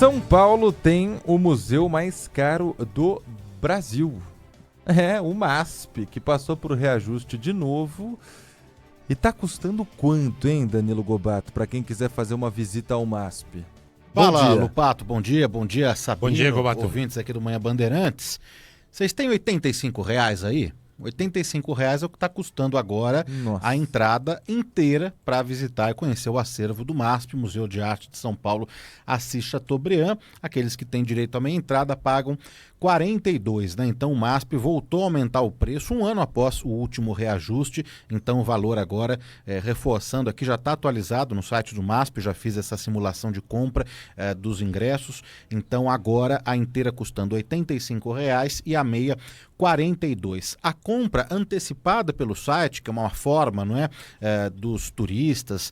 São Paulo tem o museu mais caro do Brasil. É, o MASP, que passou por reajuste de novo. E tá custando quanto, hein, Danilo Gobato, para quem quiser fazer uma visita ao MASP? Fala, Lupato, bom dia, Sabino, bom dia, Gobato. Ouvintes aqui do Manhã Bandeirantes. Vocês têm R$85 aí? R$85 é o que está custando agora a entrada inteira para visitar e conhecer o acervo do MASP, Museu de Arte de São Paulo, Assis Chateaubriand. Aqueles que têm direito à meia entrada pagam R$42, né? Então o MASP voltou a aumentar o preço um ano após o último reajuste, então o valor agora, reforçando aqui, já está atualizado no site do MASP, já fiz essa simulação de compra dos ingressos, então agora a inteira custando R$85 e a meia R$42. A compra antecipada pelo site, que é uma forma, não é, dos turistas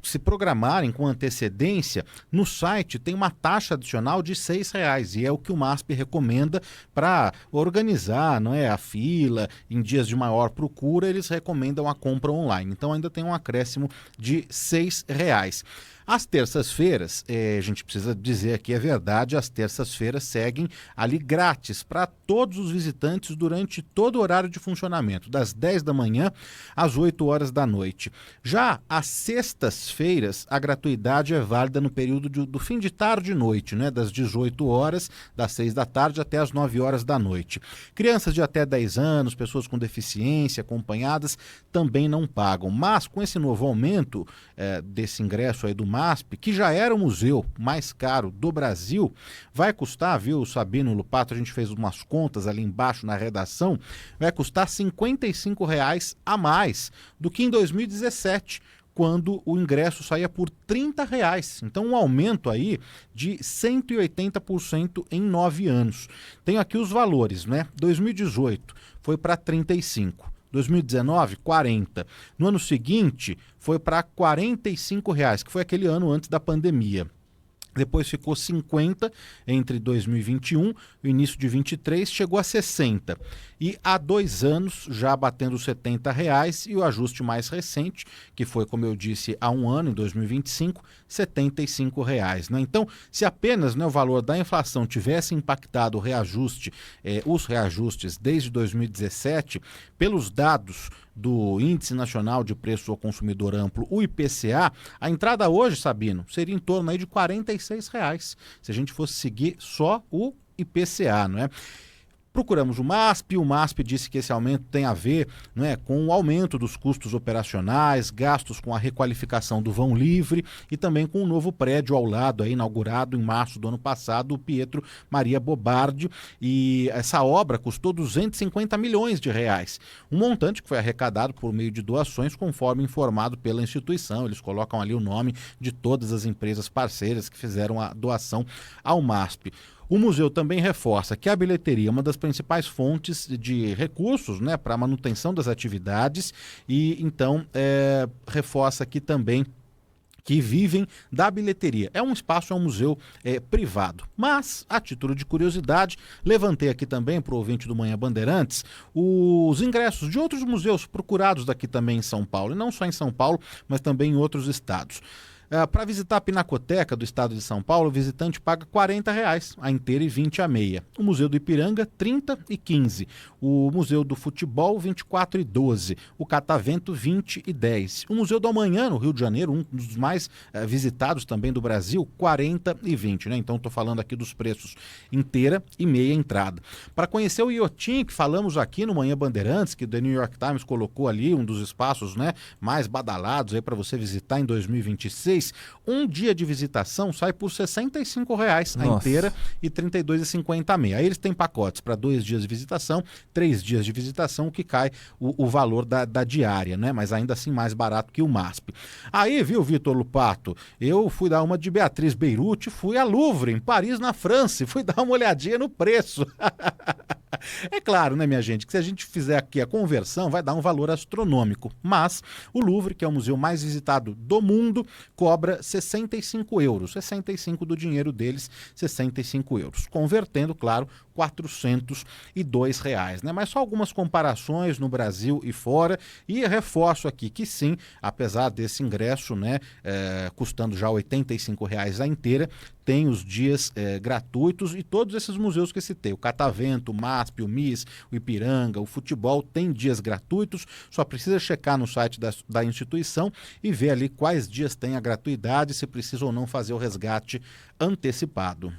se programarem com antecedência, no site tem uma taxa adicional de R$6 e é o que o MASP recomenda para organizar, não é, a fila. Em dias de maior procura, eles recomendam a compra online. Então ainda tem um acréscimo de R$6. Às terças-feiras, a gente precisa dizer aqui a verdade, as terças-feiras seguem ali grátis para todos os visitantes durante todo o horário de funcionamento, das 10 da manhã às 8 horas da noite. Já às sextas-feiras, a gratuidade é válida no período do fim de tarde e noite, né? Das 18 horas, das 6 da tarde até as 9 horas da noite. Crianças de até 10 anos, pessoas com deficiência, acompanhadas, também não pagam. Mas com esse novo aumento desse ingresso aí do MASP, que já era o museu mais caro do Brasil, vai custar, viu, Sabino, Lupato, a gente fez umas contas ali embaixo na redação, vai custar R$55 a mais do que em 2017, quando o ingresso saía por R$30. Então um aumento aí de 180% em 9 anos. Tenho aqui os valores, né? 2018 foi para 35. 2019, 40. No ano seguinte, foi para R$45, que foi aquele ano antes da pandemia. Depois ficou 50 entre 2021 e o início de 23, chegou a 60. E há 2 anos, já batendo R$70, e o ajuste mais recente, que foi, como eu disse, há um ano, em 2025, R$75. Né? Então, se apenas, né, o valor da inflação tivesse impactado o reajuste, os reajustes desde 2017, pelos dados do Índice Nacional de Preço ao Consumidor Amplo, o IPCA, a entrada hoje, Sabino, seria em torno aí de R$46, se a gente fosse seguir só o IPCA, não é? Procuramos o MASP disse que esse aumento tem a ver, não é, com o aumento dos custos operacionais, gastos com a requalificação do vão livre e também com o novo prédio ao lado, aí, inaugurado em março do ano passado, o Pietro Maria Bobardi, e essa obra custou R$250 milhões, um montante que foi arrecadado por meio de doações, conforme informado pela instituição. Eles colocam ali o nome de todas as empresas parceiras que fizeram a doação ao MASP. O museu também reforça que a bilheteria é uma das principais fontes de recursos, né, para a manutenção das atividades e, então, reforça aqui também que vivem da bilheteria. É um espaço, é um museu privado. Mas, a título de curiosidade, levantei aqui também para o ouvinte do Manhã Bandeirantes os ingressos de outros museus procurados daqui também em São Paulo, e não só em São Paulo, mas também em outros estados. Para visitar a Pinacoteca do estado de São Paulo, o visitante paga R$40 a inteira e 20 a meia. O Museu do Ipiranga, 30 e 15. O Museu do Futebol, 24 e 12. O Catavento, 20 e 10. O Museu do Amanhã, no Rio de Janeiro, um dos mais visitados também do Brasil, 40 e 20. Né? Então estou falando aqui dos preços inteira e meia entrada. Para conhecer o Iotim, que falamos aqui no Manhã Bandeirantes, que o The New York Times colocou ali, um dos espaços, né, mais badalados para você visitar em 2026, um dia de visitação sai por R$65 a inteira e R$32,50 a meia. Aí eles têm pacotes para 2 dias de visitação, 3 dias de visitação, o que cai o valor da diária, né? Mas ainda assim mais barato que o MASP. Aí, viu, Vitor Lupato, eu fui dar uma de Beatriz Beirute, fui a Louvre, em Paris, na França, e fui dar uma olhadinha no preço. É claro, né, minha gente, que se a gente fizer aqui a conversão, vai dar um valor astronômico. Mas o Louvre, que é o museu mais visitado do mundo, cobra 65 euros, 65 do dinheiro deles, 65 euros, convertendo, claro, R$ 402, né? Mas só algumas comparações no Brasil e fora, e reforço aqui que sim, apesar desse ingresso, né, custando já R$ 85 a inteira, tem os dias gratuitos, e todos esses museus que citei, o Catavento, o MASP, o MIS, o Ipiranga, o futebol, tem dias gratuitos, só precisa checar no site da instituição e ver ali quais dias tem a gratuidade, se precisa ou não fazer o resgate antecipado.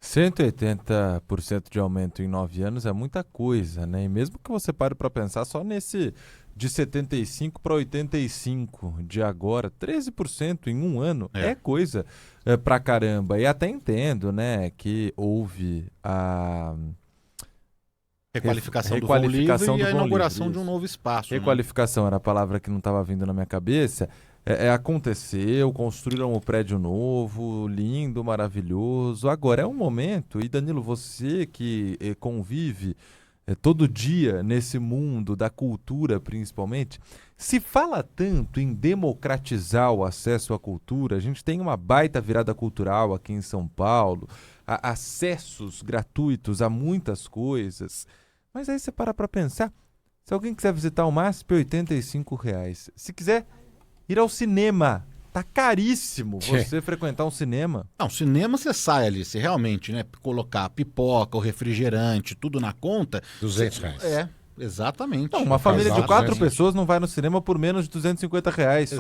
180% de aumento em 9 anos é muita coisa, né? E mesmo que você pare para pensar só nesse de 75 para 85 de agora, 13% em um ano é coisa pra caramba. E até entendo, né, que houve a requalificação do Vão Livre e a inauguração de um novo espaço. Requalificação, né? Era a palavra que não estava vindo na minha cabeça. Aconteceu, construíram um prédio novo, lindo, maravilhoso. Agora é um momento, e Danilo, você que convive todo dia nesse mundo da cultura principalmente, se fala tanto em democratizar o acesso à cultura, a gente tem uma baita virada cultural aqui em São Paulo, acessos gratuitos a muitas coisas, mas aí você para pensar, se alguém quiser visitar o MASP, R$ 85. Se quiser ir ao cinema, tá caríssimo você frequentar um cinema. Não, cinema você sai ali, se realmente, né, colocar pipoca, o refrigerante, tudo na conta... R$ 200. Exatamente. Não, uma família de 4 pessoas não vai no cinema por menos de R$ 250.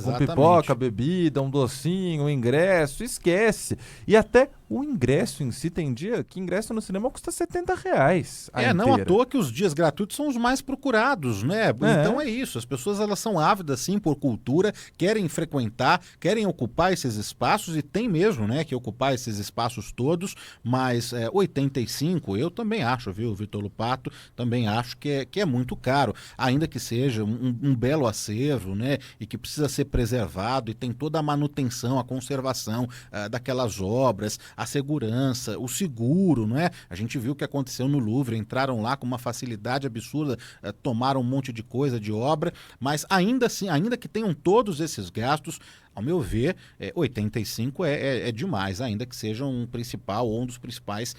Com pipoca, bebida, um docinho, um ingresso, esquece. E até o ingresso em si, tem dia que ingresso no cinema custa R$ 70. Não à toa que os dias gratuitos são os mais procurados, né? Então é isso, as pessoas elas são ávidas sim por cultura, querem frequentar, querem ocupar esses espaços, e tem mesmo, né, que ocupar esses espaços todos, mas 85 eu também acho, viu, Vitor Lupato, também acho que é muito caro, ainda que seja um belo acervo, né, e que precisa ser preservado, e tem toda a manutenção, a conservação daquelas obras, a segurança, o seguro, não é? A gente viu o que aconteceu no Louvre, entraram lá com uma facilidade absurda, tomaram um monte de coisa de obra, mas ainda assim, ainda que tenham todos esses gastos, ao meu ver, 85 é demais, ainda que seja um principal ou um dos principais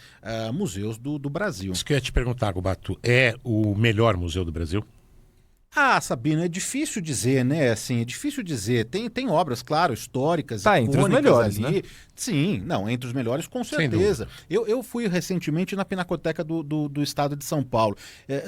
museus do Brasil. Isso que eu ia te perguntar, Gubato, é o melhor museu do Brasil? Sabino, é difícil dizer, né? Assim, é difícil dizer. Tem obras, claro, históricas, entre os melhores, ali. Né? Sim, não, entre os melhores, com certeza. Eu fui recentemente na Pinacoteca do Estado de São Paulo.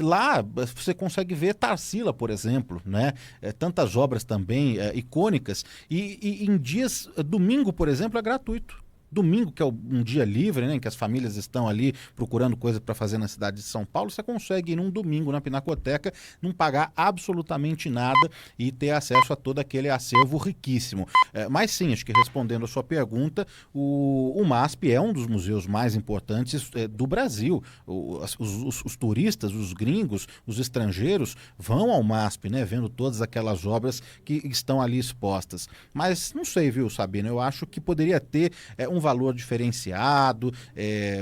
Lá você consegue ver Tarsila, por exemplo, né? Tantas obras também icônicas. E em dias, domingo, por exemplo, é gratuito. Domingo, que é um dia livre, né, em que as famílias estão ali procurando coisa para fazer na cidade de São Paulo, você consegue ir num domingo na Pinacoteca, não pagar absolutamente nada e ter acesso a todo aquele acervo riquíssimo. Mas sim, acho que respondendo a sua pergunta, o MASP é um dos museus mais importantes do Brasil. Os turistas, os gringos, os estrangeiros vão ao MASP, né, vendo todas aquelas obras que estão ali expostas. Mas não sei, viu, Sabino, eu acho que poderia ter um valor diferenciado,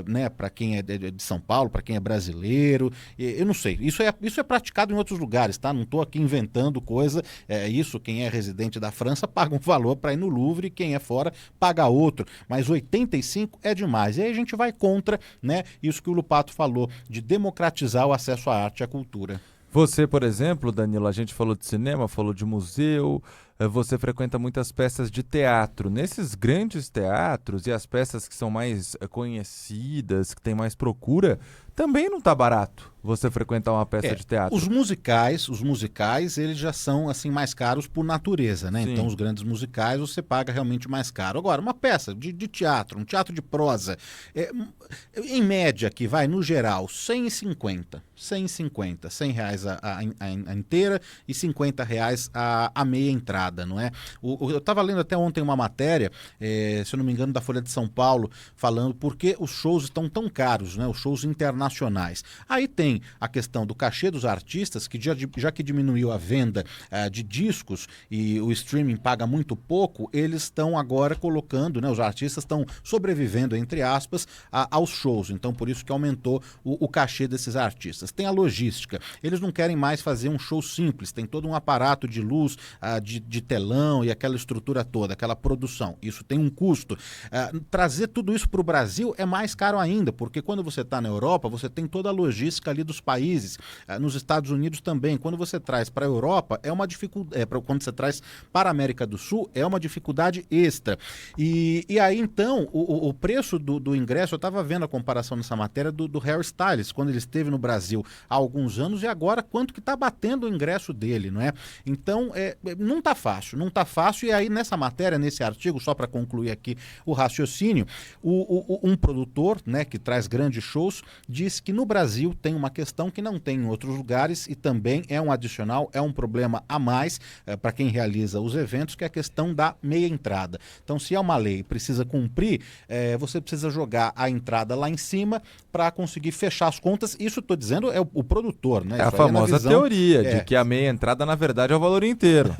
né, para quem é de São Paulo, para quem é brasileiro, eu não sei, isso é praticado em outros lugares, tá? Não estou aqui inventando coisa, isso, quem é residente da França paga um valor para ir no Louvre, e quem é fora paga outro, mas 85 é demais, e aí a gente vai contra, né, isso que o Lupato falou, de democratizar o acesso à arte e à cultura. Você, por exemplo, Danilo, a gente falou de cinema, falou de museu, você frequenta muitas peças de teatro. Nesses grandes teatros e as peças que são mais conhecidas, que tem mais procura, também não está barato você frequentar uma peça de teatro. Os musicais, eles já são assim mais caros por natureza, né? Sim. Então os grandes musicais você paga realmente mais caro. Agora, uma peça de teatro, um teatro de prosa, em média aqui, vai, no geral, R$150 a inteira e R$50 a meia entrada, não é? Eu estava lendo até ontem uma matéria, se eu não me engano, da Folha de São Paulo, falando por que os shows estão tão caros, né? Os shows internacionais nacionais. Aí tem a questão do cachê dos artistas, que já que diminuiu a venda de discos e o streaming paga muito pouco, eles estão agora colocando, né, os artistas estão sobrevivendo, entre aspas, aos shows. Então, por isso que aumentou o cachê desses artistas. Tem a logística. Eles não querem mais fazer um show simples, tem todo um aparato de luz, de telão e aquela estrutura toda, aquela produção. Isso tem um custo. Trazer tudo isso para o Brasil é mais caro ainda, porque quando você está na Europa, você tem toda a logística ali dos países, nos Estados Unidos também. Quando você traz para a Europa, é uma dificuldade, quando você traz para a América do Sul, é uma dificuldade extra. E aí, então, o preço do ingresso, eu estava vendo a comparação nessa matéria do Harry Styles, quando ele esteve no Brasil há alguns anos, e agora quanto que está batendo o ingresso dele, não é? Então, não está fácil, e aí nessa matéria, nesse artigo, só para concluir aqui o raciocínio, um produtor, né, que traz grandes shows, diz que no Brasil tem uma questão que não tem em outros lugares e também é um adicional, é um problema a mais para quem realiza os eventos, que é a questão da meia entrada. Então, se é uma lei e precisa cumprir, você precisa jogar a entrada lá em cima para conseguir fechar as contas. Isso, estou dizendo, é o produtor, né? É a famosa teoria de que a meia entrada, na verdade, é o valor inteiro.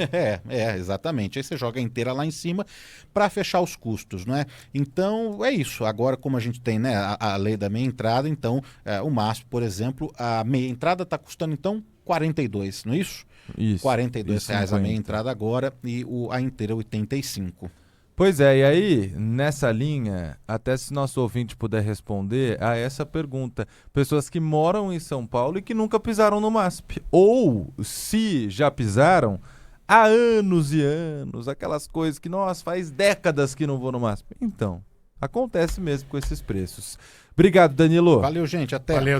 Exatamente. Aí você joga inteira lá em cima para fechar os custos, não é? Então, é isso. Agora, como a gente tem, né, a lei da meia entrada, então, o MASP, por exemplo, a meia entrada está custando, então, 42, não é isso? Isso. R$42 a meia entrada agora e a inteira 85. Pois é, e aí, nessa linha, até se nosso ouvinte puder responder a essa pergunta, pessoas que moram em São Paulo e que nunca pisaram no MASP, ou se já pisaram, há anos e anos, aquelas coisas que, nossa, faz décadas que não vou no MASP. Então, acontece mesmo com esses preços. Obrigado, Danilo. Valeu, gente, até. Valeu.